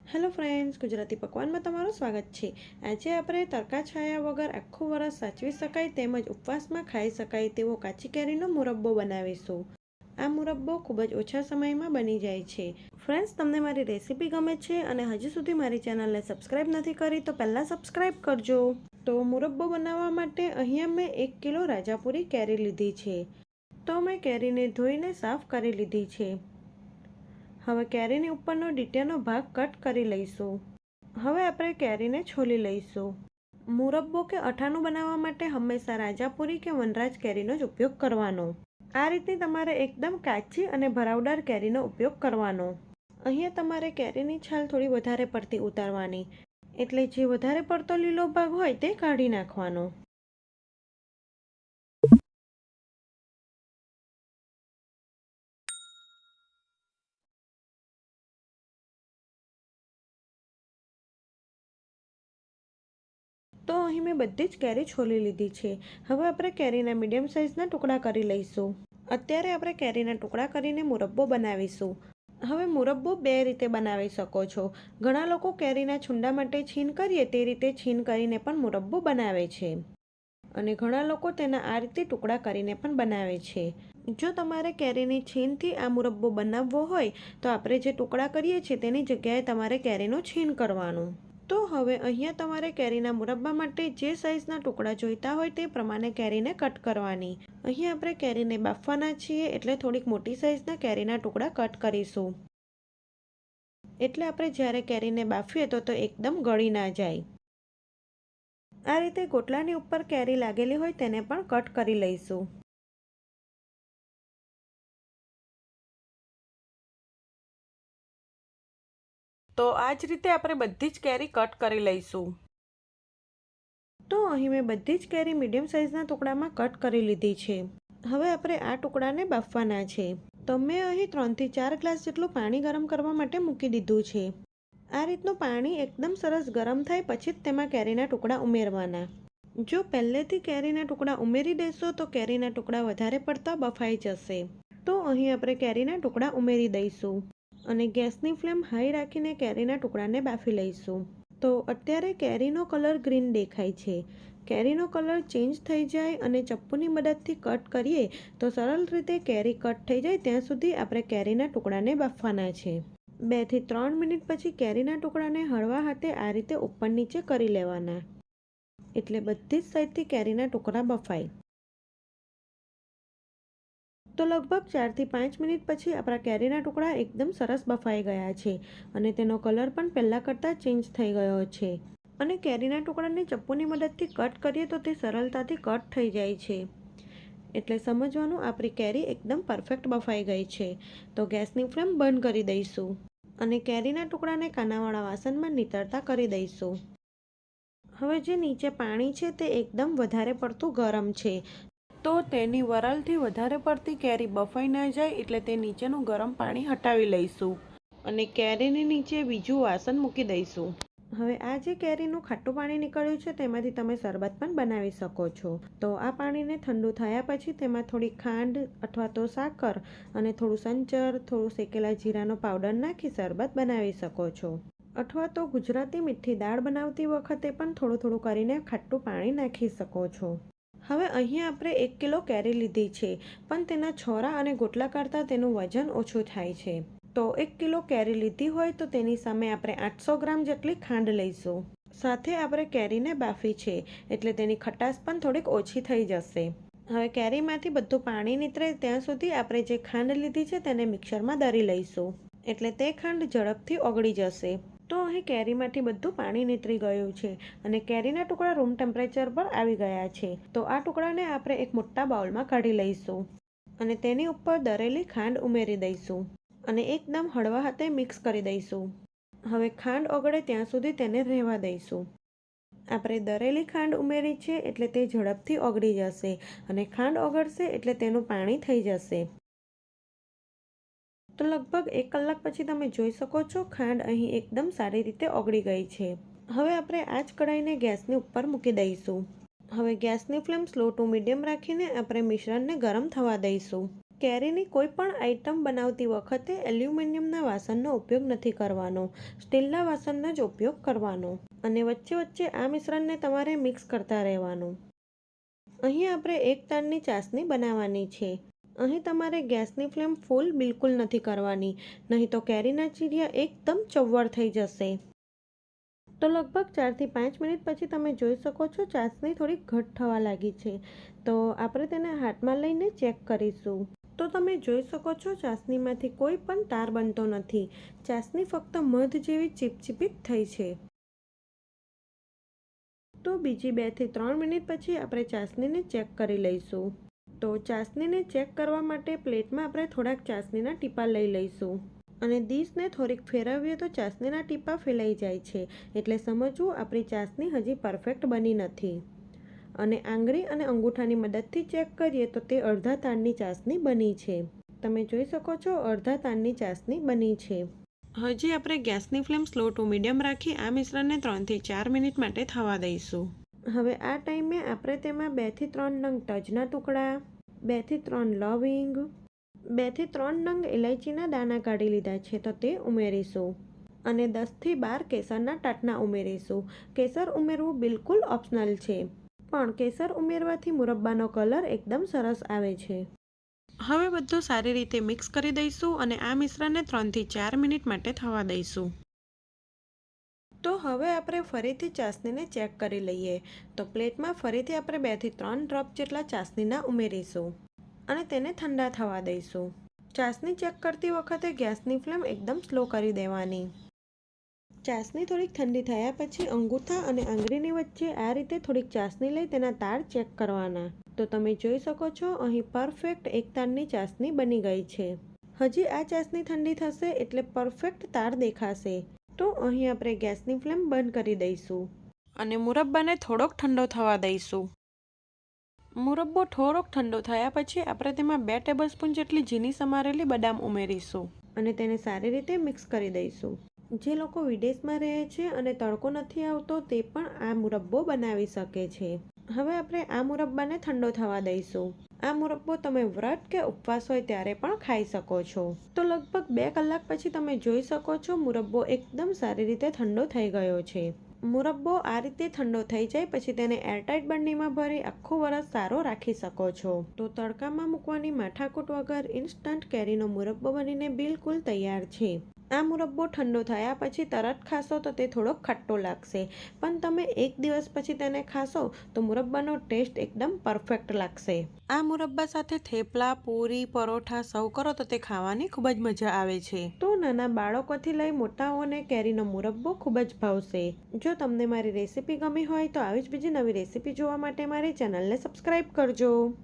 Hello friends, Gujarati પકવાનમાં તમારું સ્વાગત છે। આજે આપણે તડકા છાયા વગર આખું વરસ સાચવી શકાય તેમજ ઉપવાસમાં ખાઈ શકાય તેવો કાચી કેરીનો મુરબ્બો બનાવીશું। આ મુરબ્બો ખૂબ જ ઓછા સમયમાં બની જાય છે। ફ્રેન્ડ્સ, તમને મારી રેસીપી ગમે છે અને હજી સુધી મારી ચેનલને સબસ્ક્રાઈબ નથી કરી તો પહેલાં સબસ્ક્રાઈબ કરજો। તો મુરબ્બો બનાવવા માટે અહીંયા મેં 1 કિલો રાજાપુરી કેરી લીધી છે। તો મેં કેરીને ધોઈને સાફ કરી લીધી છે। હવે કેરીની ઉપરનો ડીટીયાનો ભાગ કટ કરી લઈશું। હવે આપણે કેરીને છોલી લઈશું। મુરબ્બો કે અઠાણું બનાવવા માટે હંમેશા રાજાપુરી કે વનરાજ કેરીનો જ ઉપયોગ કરવાનો। આ રીતની તમારે એકદમ કાચી અને ભરાવદાર કેરીનો ઉપયોગ કરવાનો। અહીંયા તમારે કેરીની છાલ થોડી વધારે પડતી ઉતારવાની, એટલે જે વધારે પડતો લીલો ભાગ હોય તે કાઢી નાખવાનો। તો અહીં મેં બધી જ કેરી છોલી લીધી છે। હવે આપણે કેરીના મીડિયમ સાઇઝના ટુકડા કરી લઈશું। અત્યારે આપણે કેરીના ટુકડા કરીને મુરબ્બો બનાવીશું। હવે મુરબ્બો બે રીતે બનાવી શકો છો। ઘણા લોકો કેરીના છુંડા માટે છીણ કરીએ તે રીતે છીણ કરીને પણ મુરબ્બો બનાવે છે અને ઘણા લોકો તેના આ રીતે ટુકડા કરીને પણ બનાવે છે। જો તમારે કેરીની છીણથી આ મુરબ્બો બનાવવો હોય તો આપણે જે ટુકડા કરીએ છીએ તેની જગ્યાએ તમારે કેરીનું છીણ કરવાનું। તો હવે અહીંયા તમારે કેરીના મુરબ્બા માટે જે સાઇઝના ટુકડા જોઈતા હોય તે પ્રમાણે કેરીને કટ કરવાની। અહીં આપણે કેરીને બાફવાના છીએ એટલે થોડીક મોટી સાઇઝના કેરીના ટુકડા કટ કરીશું, એટલે આપણે જ્યારે કેરીને બાફીએ તો એકદમ ગળી ના જાય। આ રીતે ગોટલાની ઉપર કેરી લાગેલી હોય તેને પણ કટ કરી લઈશું। તો આ જ રીતે આપણે બધી જ કેરી કટ કરી લઈશું। તો અહીં મેં બધી જ કેરી મીડિયમ સાઇઝના ટુકડામાં કટ કરી લીધી છે। હવે આપણે આ ટુકડાને બાફવાના છે। તો મેં અહીં 3 થી 4 ગ્લાસ જેટલું પાણી ગરમ કરવા માટે મૂકી દીધું છે। આ રીતનું પાણી એકદમ સરસ ગરમ થાય પછી જ તેમાં કેરીના ટુકડા ઉમેરવાના। જો પહેલેથી કેરીના ટુકડા ઉમેરી દેશો તો કેરીના ટુકડા વધારે પડતા બફાઈ જશે। તો અહીં આપણે કેરીના ટુકડા ઉમેરી દઈશું અને ગેસની ફ્લેમ હાઈ રાખીને કેરીના ટુકડાને બાફી લઈશું। તો અત્યારે કેરીનો કલર ગ્રીન દેખાય છે। કેરીનો કલર ચેન્જ થઈ જાય અને ચપ્પુની મદદથી કટ કરીએ તો સરળ રીતે કેરી કટ થઈ જાય ત્યાં સુધી આપણે કેરીના ટુકડાને બાફવાના છે। 2 થી 3 મિનિટ પછી કેરીના ટુકડાને હળવા હાથે આ રીતે ઉપર નીચે કરી લેવાના, એટલે બધી જ સાઈડથી કેરીના ટુકડા બફાય। તો લગભગ 4 થી 5 મિનિટ પછી આપણા કેરીના ટુકડા એકદમ સરસ બફાઈ ગયા છે અને તેનો કલર પણ પહેલાં કરતાં ચેન્જ થઈ ગયો છે અને કેરીના ટુકડાને ચપ્પુની મદદથી કટ કરીએ તો તે સરળતાથી કટ થઈ જાય છે, એટલે સમજવાનું આપણી કેરી એકદમ પરફેક્ટ બફાઈ ગઈ છે। તો ગેસની ફ્લેમ બંધ કરી દઈશું અને કેરીના ટુકડાને કાનાવાળા વાસણમાં નીતરતા કરી દઈશું। હવે જે નીચે પાણી છે તે એકદમ વધારે પડતું ગરમ છે, તો તેની વરાળથી વધારે પડતી કેરી બફાઈ ના જાય એટલે તે નીચેનું ગરમ પાણી હટાવી લઈશું અને કેરીની નીચે બીજું વાસણ મૂકી દઈશું। હવે આ જે કેરીનું ખાટું પાણી નીકળ્યું છે તેમાંથી તમે શરબત પણ બનાવી શકો છો। તો આ પાણીને ઠંડુ થયા પછી તેમાં થોડી ખાંડ અથવા તો સાકર અને થોડું સંચર, થોડું શેકેલા જીરાનો પાવડર નાખી શરબત બનાવી શકો છો, અથવા તો ગુજરાતી મીઠી દાળ બનાવતી વખતે પણ થોડું થોડું કરીને ખાટું પાણી નાખી શકો છો। હવે અહીંયા આપણે 1 કિલો કેરી લીધી છે, પણ તેના છોરા અને ગોટલા કરતાં તેનું વજન ઓછું થાય છે। તો 1 કિલો કેરી લીધી હોય તો તેની સામે આપણે 800 ગ્રામ જેટલી ખાંડ લઈશું। સાથે આપણે કેરીને બાફી છે એટલે તેની ખટાશ પણ થોડીક ઓછી થઈ જશે। હવે કેરીમાંથી બધું પાણી નીતરે ત્યાં સુધી આપણે જે ખાંડ લીધી છે તેને મિક્સરમાં દળી લઈશું, એટલે તે ખાંડ ઝડપથી ઓગળી જશે। તો અહીં કેરીમાંથી બધું પાણી નીતરી ગયું છે અને કેરીના ટુકડા રૂમ ટેમ્પરેચર પર આવી ગયા છે। તો આ ટુકડાને આપણે એક મોટા બાઉલમાં કાઢી લઈશું અને તેની ઉપર દળેલી ખાંડ ઉમેરી દઈશું અને એકદમ હળવા હાથે મિક્સ કરી દઈશું। હવે ખાંડ ઓગળે ત્યાં સુધી તેને રહેવા દઈશું। આપણે દળેલી ખાંડ ઉમેરી છે એટલે તે ઝડપથી ઓગળી જશે અને ખાંડ ઓગળશે એટલે તેનું પાણી થઈ જશે। તો લગભગ 1 કલાક પછી તમે જોઈ શકો છો ખાંડ અહીં એકદમ સારી રીતે ઓગળી ગઈ છે। હવે આપણે આ જ કઢાઈને ગેસની ઉપર મૂકી દઈશું। હવે ગેસની ફ્લેમ સ્લો ટુ મીડિયમ રાખીને આપણે મિશ્રણને ગરમ થવા દઈશું। કેરીની કોઈ પણ આઇટમ બનાવતી વખતે એલ્યુમિનિયમના વાસણનો ઉપયોગ નથી કરવાનો, સ્ટીલના વાસણનો જ ઉપયોગ કરવાનો. અને વચ્ચે વચ્ચે આ મિશ્રણને તમારે મિક્સ કરતા રહેવાનું. અહીં આપણે 1 તારની ચાસણી બનાવવાની છે. અહીં તમારે ગેસની ફ્લેમ ફૂલ બિલકુલ નથી કરવાની, નહીં તો કેરીના ચીરિયા એકદમ ચવ્વળ થઈ જશે. તો લગભગ 4 થી 5 મિનિટ પછી તમે જોઈ શકો છો ચાસણી થોડી ઘટ થવા લાગી છે. તો આપણે તેને હાથમાં લઈને ચેક કરીશું. તો તમે જોઈ શકો છો ચાસણીમાંથી કોઈ પણ તાર બનતો નથી. ચાસણી ફક્ત મધ જેવી ચીપચીપી થઈ છે. તો બીજી 2 થી 3 મિનિટ પછી આપણે ચાસણીને ચેક કરી લઈશું. તો ચાસણીને ચેક કરવા માટે પ્લેટમાં આપણે થોડાક ચાસણીના ટીપા લઈ લઈશું. અને ડીશને થોડીક ફેરવીએ તો ચાસણીના ટીપા ફેલાઈ જાય છે, એટલે સમજવું આપણી ચાસણી હજી પરફેક્ટ બની નથી. અને આંગળી અને અંગૂઠાની મદદથી ચેક કરીએ તો તે અડધા તારની ચાસણી બની છે. તમે જોઈ શકો છો અડધા તારની ચાસણી બની છે. હજી આપણે ગેસની ફ્લેમ સ્લો ટુ મીડિયમ રાખી આ મિશ્રણને 3 થી 4 મિનિટ માટે થવા દઈશું. હવે આ ટાઈમે આપણે તેમાં 2 થી 3 નંગ તજના ટુકડા, 2 થી 3 લવિંગ, 2 થી 3 નંગ ઇલાયચીના દાણા કાઢી લીધા છે તો તે ઉમેરીશું. અને 10 થી 12 કેસરના ટાટના ઉમેરીશું. કેસર ઉમેરવું બિલકુલ ઓપ્શનલ છે, પણ કેસર ઉમેરવાથી મુરબ્બાનો કલર એકદમ સરસ આવે છે. હવે બધું સારી રીતે મિક્સ કરી દઈશું અને આ મિશ્રણને 3 થી 4 મિનિટ માટે થવા દઈશું. તો હવે આપણે ફરીથી ચાસણીને ચેક કરી લઈએ. તો પ્લેટમાં ફરીથી આપણે 2 થી 3 ડ્રોપ જેટલા ચાસણીના ઉમેરીશું અને તેને ઠંડા થવા દઈશું. ચાસણી ચેક કરતી વખતે ગેસની ફ્લેમ એકદમ સ્લો કરી દેવાની. ચાસણી થોડીક ઠંડી થયા પછી અંગૂઠા અને આંગળીની વચ્ચે આ રીતે થોડીક ચાસણી લઈ તેના તાર ચેક કરવાના. તો તમે જોઈ શકો છો અહીં પરફેક્ટ 1 તારની ચાસણી બની ગઈ છે. હજી આ ચાસણી ઠંડી થશે એટલે પરફેક્ટ તાર દેખાશે. તો અહીં આપણે ગેસની ફ્લેમ બંધ કરી દઈશું અને મુરબ્બાને થોડોક ઠંડો થવા દઈશું. મુરબ્બો થોડોક ઠંડો થયા પછી આપણે તેમાં 2 ટેબલસ્પૂન જેટલી ઝીણી સમારેલી બદામ ઉમેરીશું અને તેને સારી રીતે મિક્સ કરી દઈશું. જે લોકો વિદેશમાં રહે છે અને તડકો નથી આવતો તે પણ આ મુરબ્બો બનાવી શકે છે. હવે આપણે આ મુરબ્બાને ઠંડો થવા દઈશું. આ મુરબ્બો તમે વ્રત કે ઉપવાસ હોય ત્યારે પણ ખાઈ શકો છો. તો લગભગ 2 કલાક પછી તમે જોઈ શકો છો મુરબ્બો એકદમ સારી રીતે ઠંડો થઈ ગયો છે. મુરબ્બો આ રીતે ઠંડો થઈ જાય પછી તેને એરટાઇટ બરણીમાં ભરી આખું વરસ સારો રાખી શકો છો. તો તડકામાં મૂકવાની માથાકૂટ વગર ઇન્સ્ટન્ટ કેરીનો મુરબ્બો બનીને બિલકુલ તૈયાર છે. આ મુરબ્બો ઠંડો થયા પછી તરત ખાશો તો તે થોડો ખટ્ટો લાગશે, પણ તમે 1 દિવસ પછી તેને ખાશો તો મુરબ્બાનો ટેસ્ટ એકદમ પરફેક્ટ લાગશે. આ મુરબ્બા સાથે થેપલા, પૂરી, પરોઠા સર્વ કરો તો તે ખાવાની ખૂબ જ મજા આવે છે. તો નાના બાળકોથી લઈ મોટાઓને કેરીનો મુરબ્બો ખૂબ જ ભાવશે. જો તમને મારી રેસીપી ગમી હોય તો આવી જ બીજી નવી રેસીપી જોવા માટે મારી ચેનલને સબસ્ક્રાઈબ કરજો.